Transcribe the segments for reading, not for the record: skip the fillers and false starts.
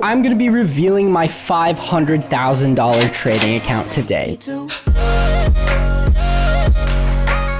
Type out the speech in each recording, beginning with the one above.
I'm going to be revealing my $500,000 trading account today.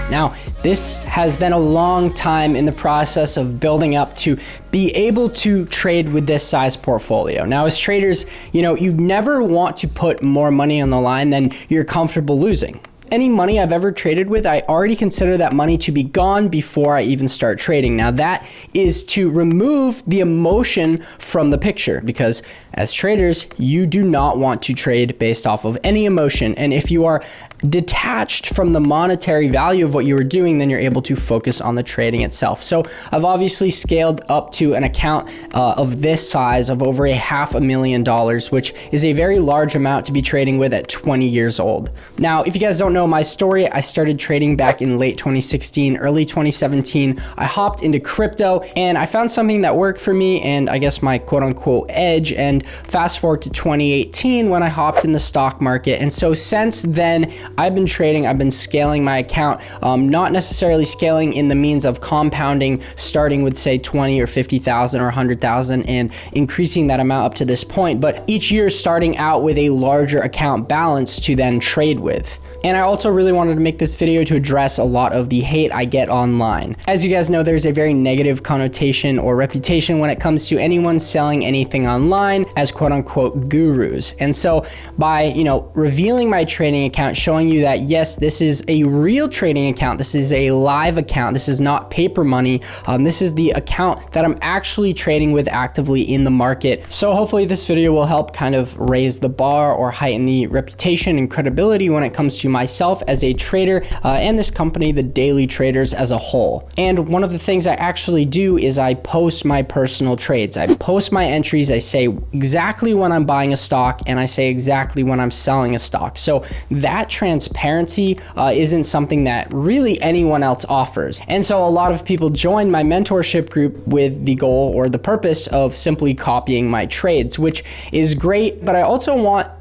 Now, this has been a long time in the process of building up to be able to trade with this size portfolio. Now, as traders, you never want to put more money on the line than you're comfortable losing. Any money I've ever traded with, I already consider that money to be gone before I even start trading. Now, that is to remove the emotion from the picture, because as traders, you do not want to trade based off of any emotion. And if you are detached from the monetary value of what you are doing, then you're able to focus on the trading itself. So I've obviously scaled up to an account of this size of over $500,000, which is a very large amount to be trading with at 20 years old. Now, if you guys don't know my story, I started trading back in late 2016, early 2017. I hopped into crypto and I found something that worked for me and I guess my quote unquote edge. And fast forward to 2018 when I hopped in the stock market. And so since then, I've been trading, I've been scaling my account, not necessarily scaling in the means of compounding, starting with say 20 or 50,000 or 100,000 and increasing that amount up to this point, but each year starting out with a larger account balance to then trade with. And I also really wanted to make this video to address a lot of the hate I get online. As you guys know, there's a very negative connotation or reputation when it comes to anyone selling anything online as quote unquote gurus. And so by, revealing my trading account, showing you that yes, this is a real trading account, this is a live account, this is not paper money, this is the account that I'm actually trading with actively in the market. So hopefully this video will help kind of raise the bar or heighten the reputation and credibility when it comes to myself as a trader and this company, the Daily Traders as a whole. And one of the things I actually do is I post my personal trades. I post my entries. I say exactly when I'm buying a stock and I say exactly when I'm selling a stock. So that transparency isn't something that really anyone else offers. And so a lot of people join my mentorship group with the goal or the purpose of simply copying my trades, which is great. But I also want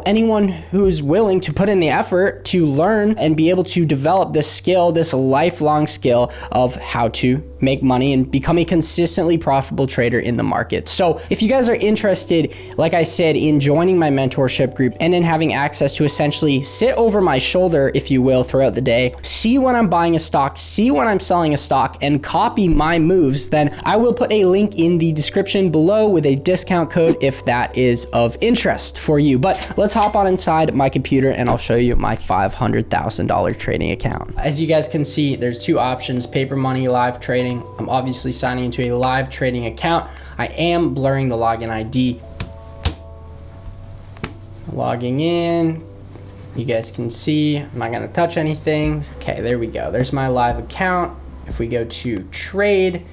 anyone who's willing to put in the effort to learn and be able to develop this skill, this lifelong skill of how to make money and become a consistently profitable trader in the market. So if you guys are interested, like I said, in joining my mentorship group and in having access to essentially sit over my shoulder, if you will, throughout the day, see when I'm buying a stock, see when I'm selling a stock, and copy my moves, then I will put a link in the description below with a discount code if that is of interest for you. But let's hop on inside my computer and I'll show you my $500,000 trading account. As you guys can see, there's two options: paper money, live trading. I'm obviously signing into a live trading account. I am blurring the login ID. Logging in. You guys can see, I'm not gonna touch anything. Okay, there we go. There's my live account. If we go to trade,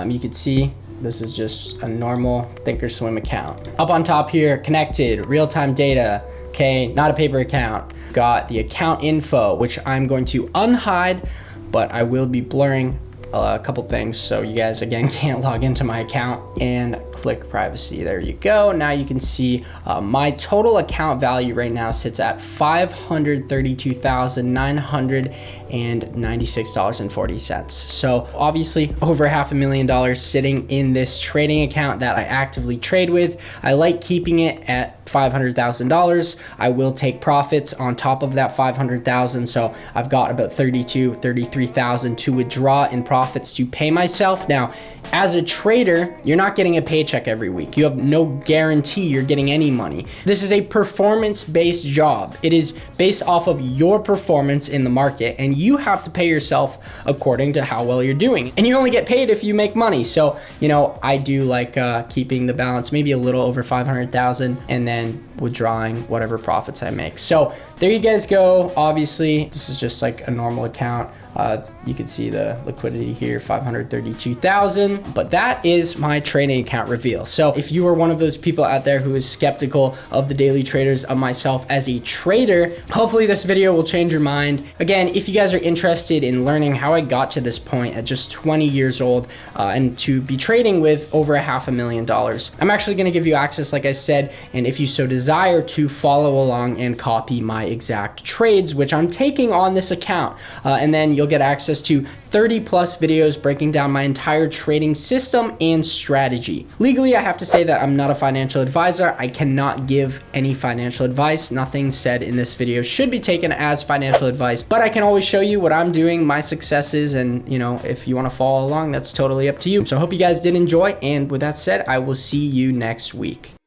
you can see this is just a normal Thinkorswim account. Up on top here, connected, real-time data. Okay, not a paper account. Got the account info, which I'm going to unhide, but I will be blurring a couple things so you guys again can't log into my account, and click privacy. There you go. Now you can see my total account value right now sits at $532,996.40. So obviously over $500,000 sitting in this trading account that I actively trade with. I like keeping it at $500,000. I will take profits on top of that 500,000. So I've got about 33,000 to withdraw in profits to pay myself. Now, as a trader, you're not getting a paycheck every week. You have no guarantee you're getting any money. This is a performance-based job. It is based off of your performance in the market, and you have to pay yourself according to how well you're doing. And you only get paid if you make money. So, I do like keeping the balance maybe a little over 500,000 and then withdrawing whatever profits I make. So there you guys go. Obviously, this is just like a normal account. You can see the liquidity here, 532,000, but that is my trading account reveal. So if you are one of those people out there who is skeptical of the Daily Traders, of myself as a trader, hopefully this video will change your mind. Again, if you guys are interested in learning how I got to this point at just 20 years old and to be trading with over $500,000, I'm actually gonna give you access, like I said, and if you so desire, to follow along and copy my exact trades, which I'm taking on this account. And then you'll get access to 30 plus videos breaking down my entire trading system and strategy. Legally, I have to say that I'm not a financial advisor. I cannot give any financial advice. Nothing said in this video should be taken as financial advice, but I can always show you what I'm doing, my successes, and you know, if you want to follow along, that's totally up to you. So I hope you guys did enjoy, and with that said, I will see you next week.